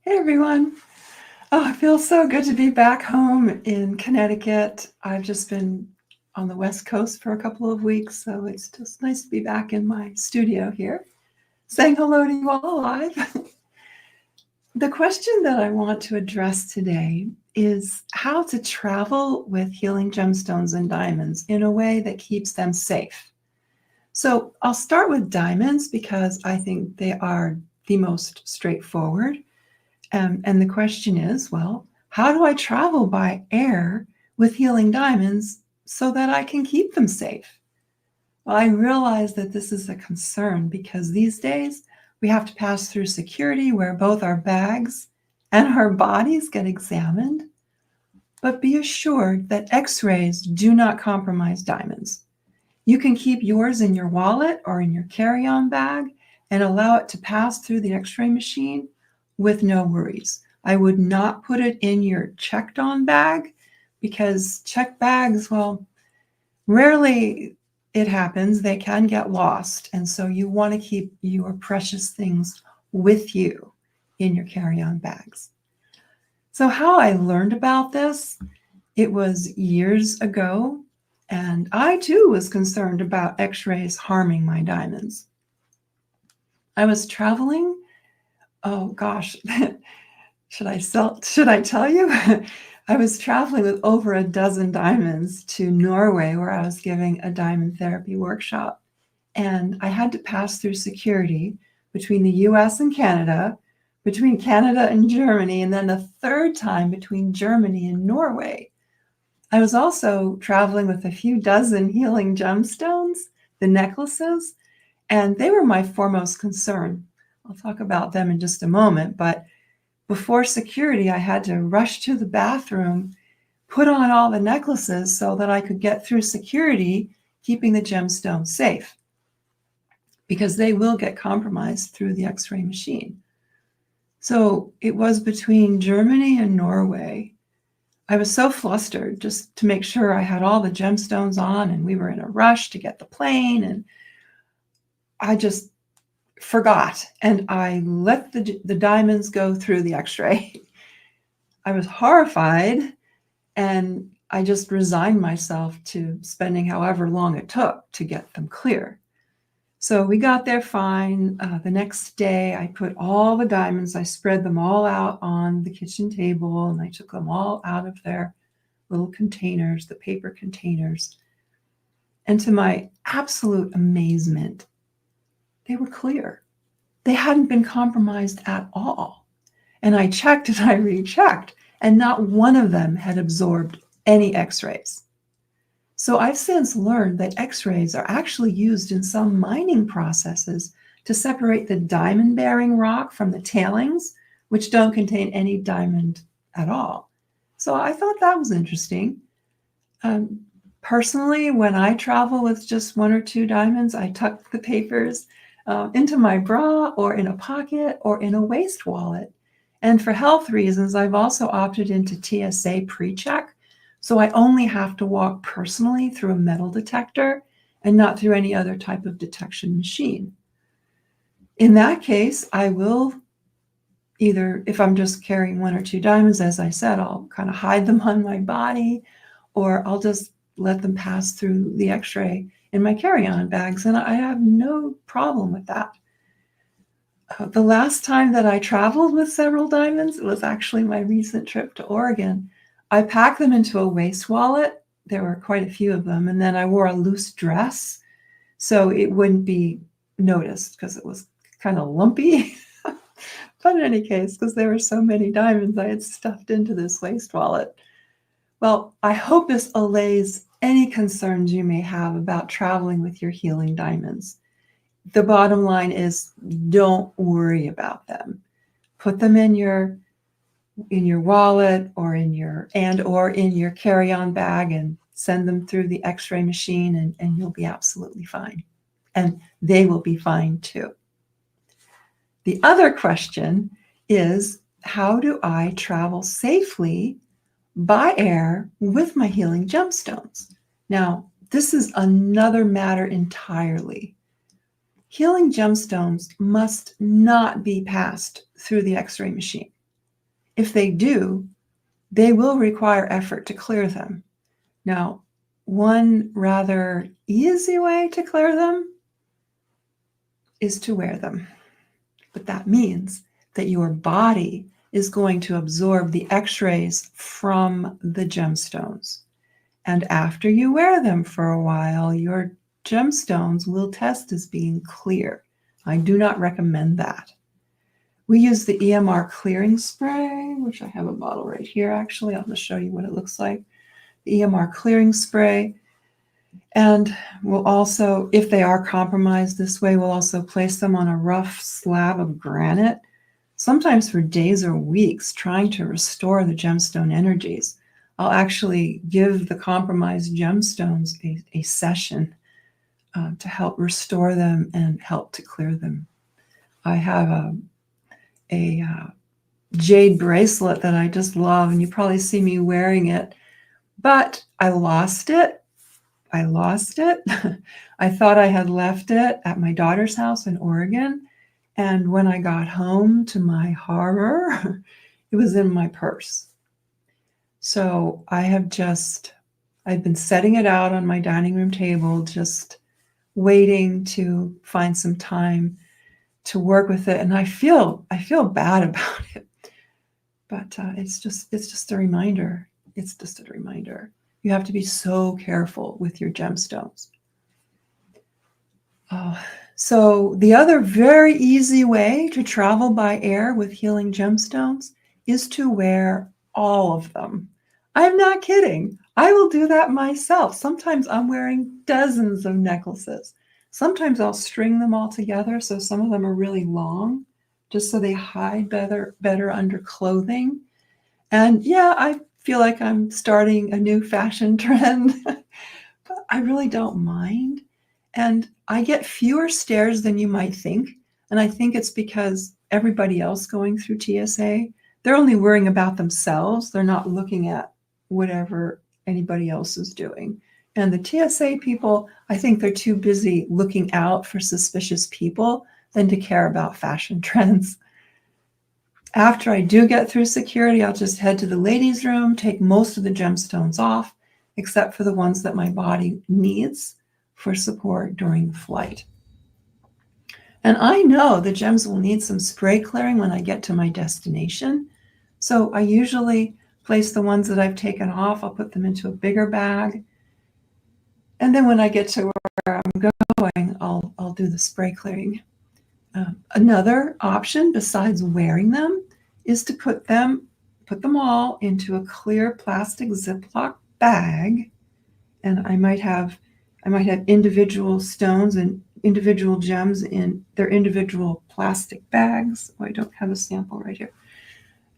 Hey everyone. Oh, it feels so good to be back home in Connecticut. I've just been on the West Coast for a couple of weeks, so it's just nice to be back in my studio here, saying hello to you all live. The question that I want to address today is how to travel with healing gemstones and diamonds in a way that keeps them safe. So I'll start with diamonds because I think they are the most straightforward. And the question is, well, how do I travel by air with healing diamonds so that I can keep them safe? Well, I realize that this is a concern because these days we have to pass through security where both our bags and our bodies get examined. But be assured that X-rays do not compromise diamonds. You can keep yours in your wallet or in your carry-on bag and allow it to pass through the X-ray machine with no worries. I would not put it in your checked-on bag because checked bags, well, rarely it happens. They can get lost. And so you want to keep your precious things with you in your carry-on bags. So how I learned about this, it was years ago. And I too was concerned about X-rays harming my diamonds. I was traveling. Oh gosh, should I tell you? I was traveling with over a dozen diamonds to Norway, where I was giving a diamond therapy workshop. And I had to pass through security between the US and Canada, between Canada and Germany, and then a third time between Germany and Norway. I was also traveling with a few dozen healing gemstones, the necklaces, and they were my foremost concern. I'll talk about them in just a moment, but before security, I had to rush to the bathroom, put on all the necklaces so that I could get through security, keeping the gemstones safe, because they will get compromised through the X-ray machine. So it was between Germany and Norway. I was so flustered just to make sure I had all the gemstones on, and we were in a rush to get the plane, and I just forgot, and I let the diamonds go through the X-ray. I was horrified, and I just resigned myself to spending however long it took to get them clear. So we got there fine. The next day, I put all the diamonds, I spread them all out on the kitchen table, and I took them all out of their little containers, the paper containers. And to my absolute amazement, they were clear. They hadn't been compromised at all. And I checked and I rechecked, and not one of them had absorbed any X-rays. So I've since learned that X-rays are actually used in some mining processes to separate the diamond-bearing rock from the tailings, which don't contain any diamond at all. So I thought that was interesting. Personally, when I travel with just one or two diamonds, I tuck the papers into my bra or in a pocket or in a waist wallet. And for health reasons, I've also opted into TSA pre-check. So I only have to walk personally through a metal detector and not through any other type of detection machine. In that case, I will either, if I'm just carrying one or two diamonds, as I said, I'll kind of hide them on my body, or I'll just let them pass through the X-ray in my carry-on bags, and I have no problem with that. The last time that I traveled with several diamonds, it was actually my recent trip to Oregon. I packed them into a waist wallet. There were quite a few of them, and then I wore a loose dress so it wouldn't be noticed because it was kind of lumpy. But in any case, because there were so many diamonds I had stuffed into this waist wallet. Well, I hope this allays any concerns you may have about traveling with your healing diamonds. The bottom line is, don't worry about them. Put them in your wallet or in your carry-on bag and send them through the X-ray machine, and you'll be absolutely fine. And they will be fine too. The other question is, how do I travel safely by air with my healing gemstones? Now, this is another matter entirely. Healing gemstones must not be passed through the X-ray machine. If they do, they will require effort to clear them. Now, one rather easy way to clear them is to wear them. But that means that your body is going to absorb the X-rays from the gemstones. And after you wear them for a while, your gemstones will test as being clear. I do not recommend that. We use the EMR clearing spray, which I have a bottle right here, actually. I'll just show you what it looks like. The EMR clearing spray. And we'll also, if they are compromised this way, we'll also place them on a rough slab of granite, sometimes for days or weeks, trying to restore the gemstone energies. I'll actually give the compromised gemstones a session to help restore them and help to clear them. I have a jade bracelet that I just love, and you probably see me wearing it, but I lost it. I thought I had left it at my daughter's house in Oregon. And when I got home, to my horror, it was in my purse. So I've been setting it out on my dining room table, just waiting to find some time to work with it. And I feel bad about it, but it's just a reminder. It's just a reminder. You have to be so careful with your gemstones. So the other very easy way to travel by air with healing gemstones is to wear all of them. I'm not kidding. I will do that myself. Sometimes I'm wearing dozens of necklaces. Sometimes I'll string them all together, so some of them are really long, just so they hide better under clothing. And yeah, I feel like I'm starting a new fashion trend, but I really don't mind. And I get fewer stares than you might think. And I think it's because everybody else going through TSA, they're only worrying about themselves. They're not looking at whatever anybody else is doing. And the TSA people, I think they're too busy looking out for suspicious people than to care about fashion trends. After I do get through security, I'll just head to the ladies' room, take most of the gemstones off, except for the ones that my body needs for support during the flight. And I know the gems will need some spray clearing when I get to my destination. So I usually place the ones that I've taken off, I'll put them into a bigger bag. And then when I get to where I'm going, I'll do the spray clearing. Another option besides wearing them is to put them all into a clear plastic Ziploc bag, and I might have individual stones and individual gems in their individual plastic bags. Oh, I don't have a sample right here.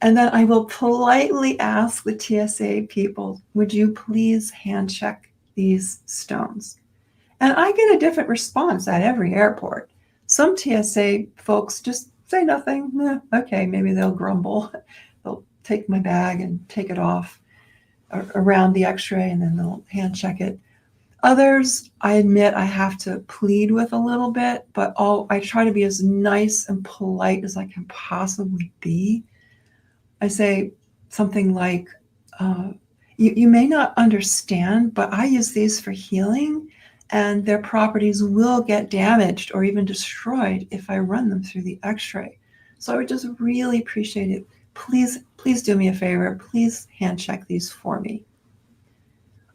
And then I will politely ask the TSA people, would you please hand check these stones? And I get a different response at every airport. Some TSA folks just say nothing. Okay, maybe they'll grumble. They'll take my bag and take it off around the x-ray, and then they'll hand check it. Others, I admit I have to plead with a little bit, but I try to be as nice and polite as I can possibly be. I say something like, you may not understand, but I use these for healing, and their properties will get damaged or even destroyed if I run them through the x-ray. So I would just really appreciate it. Please do me a favor. Please hand check these for me.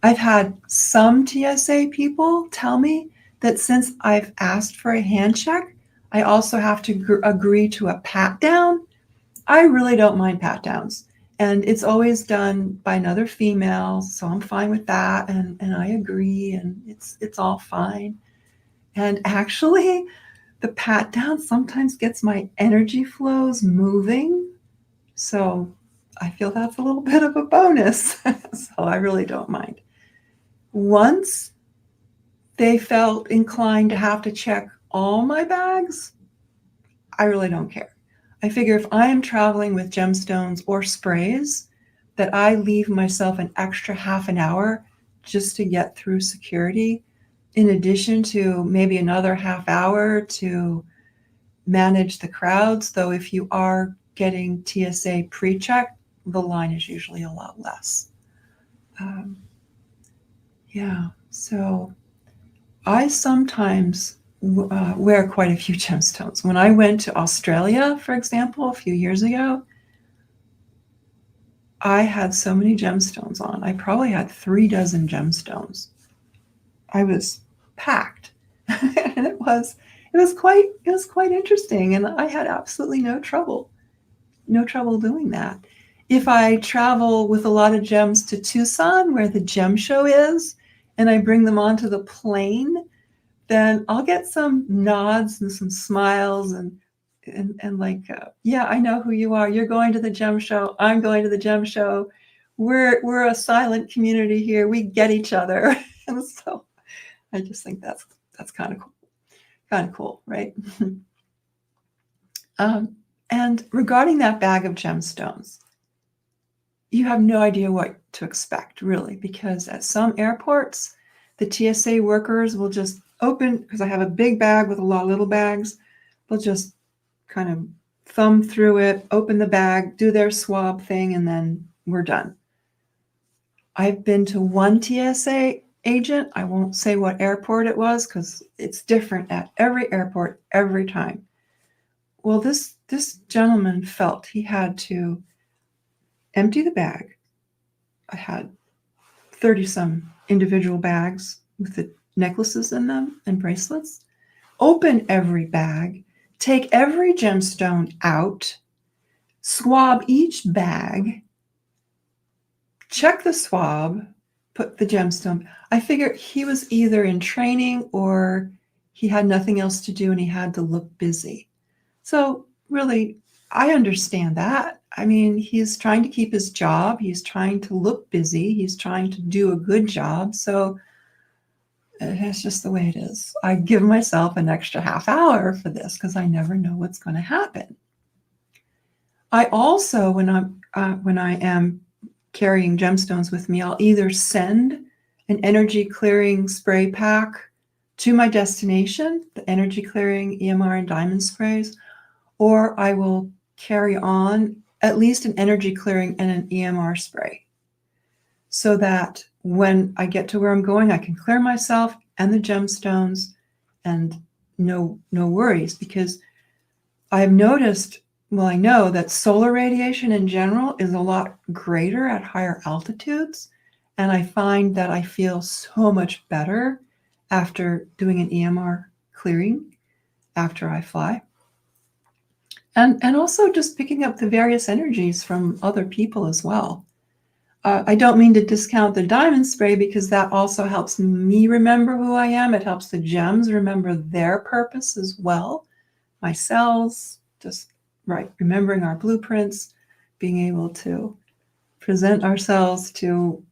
I've had some TSA people tell me that since I've asked for a hand check, I also have to agree to a pat down. I really don't mind pat downs. And it's always done by another female, so I'm fine with that, and I agree, and it's all fine. And actually, the pat down sometimes gets my energy flows moving, so I feel that's a little bit of a bonus, so I really don't mind. Once they felt inclined to have to check all my bags, I really don't care. I figure if I am traveling with gemstones or sprays, that I leave myself an extra half an hour just to get through security, in addition to maybe another half hour to manage the crowds. Though if you are getting TSA pre-check, the line is usually a lot less. Yeah, so I sometimes wear quite a few gemstones. When I went to Australia, for example, a few years ago, I had so many gemstones on. I probably had 3 dozen gemstones. I was packed, and it was quite interesting, and I had absolutely no trouble doing that. If I travel with a lot of gems to Tucson, where the gem show is, and I bring them onto the plane, then I'll get some nods and some smiles and like, yeah, I know who you are. You're going to the gem show. I'm going to the gem show. We're a silent community here. We get each other, and so I just think that's kind of cool, right? And regarding that bag of gemstones, you have no idea what to expect, really, because at some airports, the TSA workers will just open, because I have a big bag with a lot of little bags, they'll just kind of thumb through it, open the bag, do their swab thing, and then we're done. I've been to one TSA agent. I won't say what airport it was because it's different at every airport every time. Well, this gentleman felt he had to empty the bag. I had 30 some individual bags with the necklaces in them and bracelets. Open every bag, take every gemstone out, swab each bag, check the swab, put the gemstone. I figure he was either in training or he had nothing else to do and he had to look busy. So really, I understand that. I mean, he's trying to keep his job. He's trying to look busy. He's trying to do a good job. So it's just the way it is. I give myself an extra half hour for this because I never know what's going to happen. I also, when I am carrying gemstones with me, I'll either send an energy clearing spray pack to my destination, the energy clearing EMR and diamond sprays, or I will carry on at least an energy clearing and an EMR spray so that when I get to where I'm going, I can clear myself and the gemstones and no worries, because I have noticed, well, I know that solar radiation in general is a lot greater at higher altitudes. And I find that I feel so much better after doing an EMR clearing after I fly. And also just picking up the various energies from other people as well. I don't mean to discount the diamond spray because that also helps me remember who I am. It helps the gems remember their purpose as well. My cells, just right, remembering our blueprints, being able to present ourselves to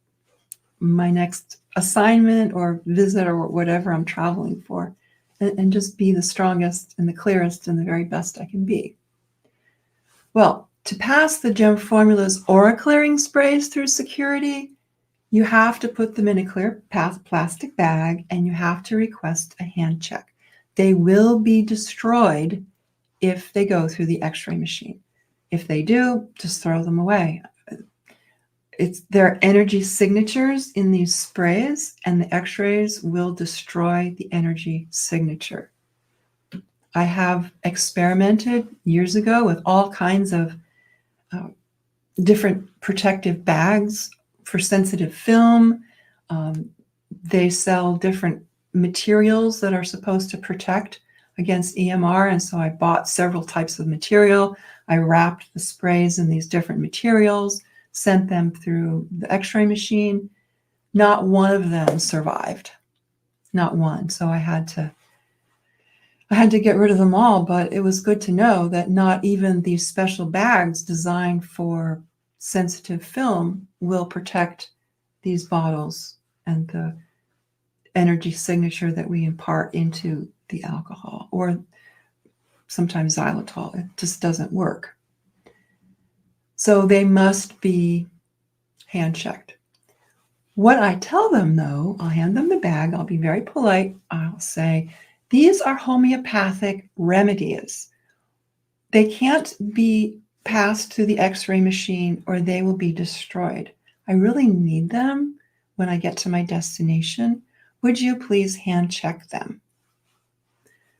my next assignment or visit or whatever I'm traveling for, and just be the strongest and the clearest and the very best I can be. Well, to pass the Gem Formula's aura clearing sprays through security, you have to put them in a clear plastic bag and you have to request a hand check. They will be destroyed if they go through the X-ray machine. If they do, just throw them away. It's their energy signatures in these sprays, and the X-rays will destroy the energy signature. I have experimented years ago with all kinds of different protective bags for sensitive film. They sell different materials that are supposed to protect against EMR, and so I bought several types of material. I wrapped the sprays in these different materials, sent them through the X-ray machine. Not one of them survived. Not one. So I had to get rid of them all, but it was good to know that not even these special bags designed for sensitive film will protect these bottles and the energy signature that we impart into the alcohol, or sometimes xylitol. It just doesn't work. So they must be hand checked. What I tell them, though, I'll hand them the bag. I'll be very polite. I'll say, these are homeopathic remedies. They can't be passed through the X-ray machine or they will be destroyed. I really need them when I get to my destination. Would you please hand check them?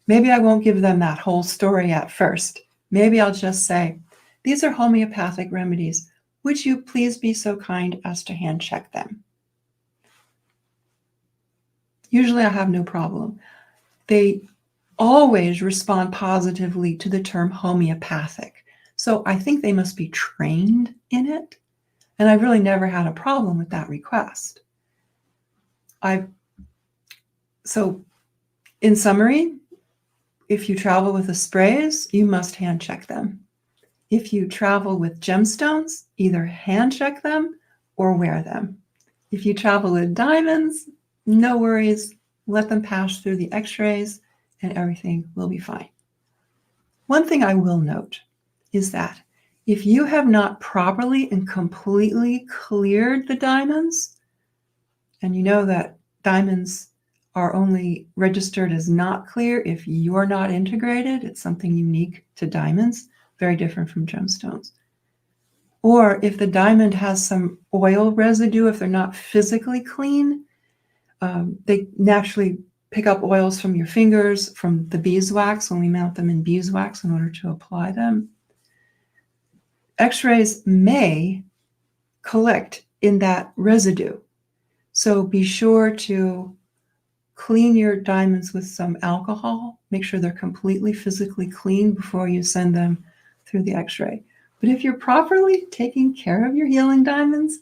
Maybe I won't give them that whole story at first. Maybe I'll just say, these are homeopathic remedies. Would you please be so kind as to hand check them? Usually I have no problem. They always respond positively to the term homeopathic. So I think they must be trained in it. And I've really never had a problem with that request. So in summary, if you travel with the sprays, you must hand check them. If you travel with gemstones, either hand check them or wear them. If you travel with diamonds, no worries. Let them pass through the x-rays and everything will be fine. One thing I will note is that if you have not properly and completely cleared the diamonds, and you know that diamonds are only registered as not clear if you're not integrated, it's something unique to diamonds, very different from gemstones. Or if the diamond has some oil residue, if they're not physically clean, they naturally pick up oils from your fingers, from the beeswax when we mount them in beeswax in order to apply them. X-rays may collect in that residue. So be sure to clean your diamonds with some alcohol. Make sure they're completely physically clean before you send them through the x-ray. But if you're properly taking care of your healing diamonds,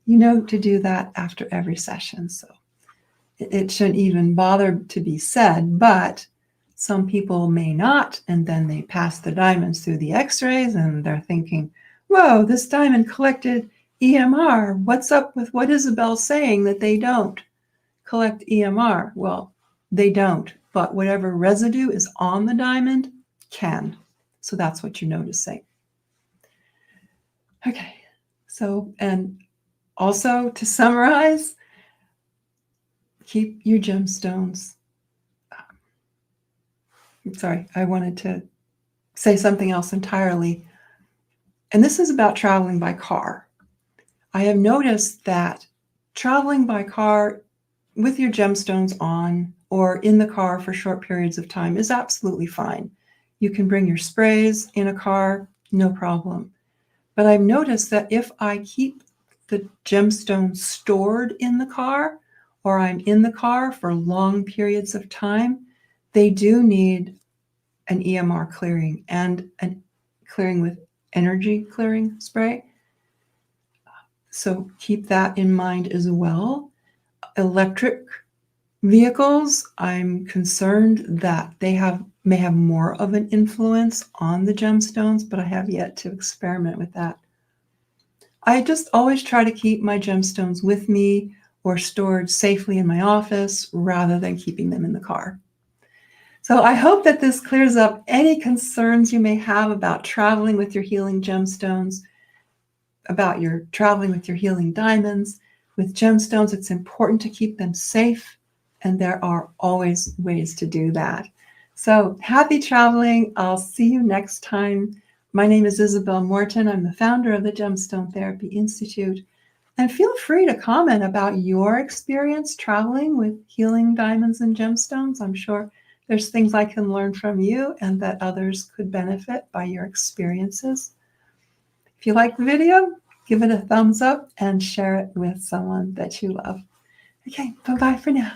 you know to do that after every session. So it shouldn't even bother to be said, but some people may not, and then they pass the diamonds through the x-rays and they're thinking, whoa, this diamond collected EMR. What's up with what Isabelle's saying that they don't collect EMR? Well, they don't, but whatever residue is on the diamond can. So that's what you're noticing. Okay, so, and also to summarize, keep your gemstones. Sorry, I wanted to say something else entirely. And this is about traveling by car. I have noticed that traveling by car with your gemstones on or in the car for short periods of time is absolutely fine. You can bring your sprays in a car, no problem. But I've noticed that if I keep the gemstones stored in the car or I'm in the car for long periods of time, they do need an EMR clearing and an clearing with energy clearing spray. So keep that in mind as well. Electric vehicles, I'm concerned that they may have more of an influence on the gemstones, but I have yet to experiment with that. I just always try to keep my gemstones with me or stored safely in my office rather than keeping them in the car. So I hope that this clears up any concerns you may have about traveling with your healing gemstones, about your traveling with your healing diamonds. With gemstones, it's important to keep them safe, and there are always ways to do that. So happy traveling. I'll see you next time. My name is Isabelle Morton. I'm the founder of the Gemstone Therapy Institute. And feel free to comment about your experience traveling with healing diamonds and gemstones. I'm sure there's things I can learn from you and that others could benefit by your experiences. If you like the video, give it a thumbs up and share it with someone that you love. Okay, bye-bye for now.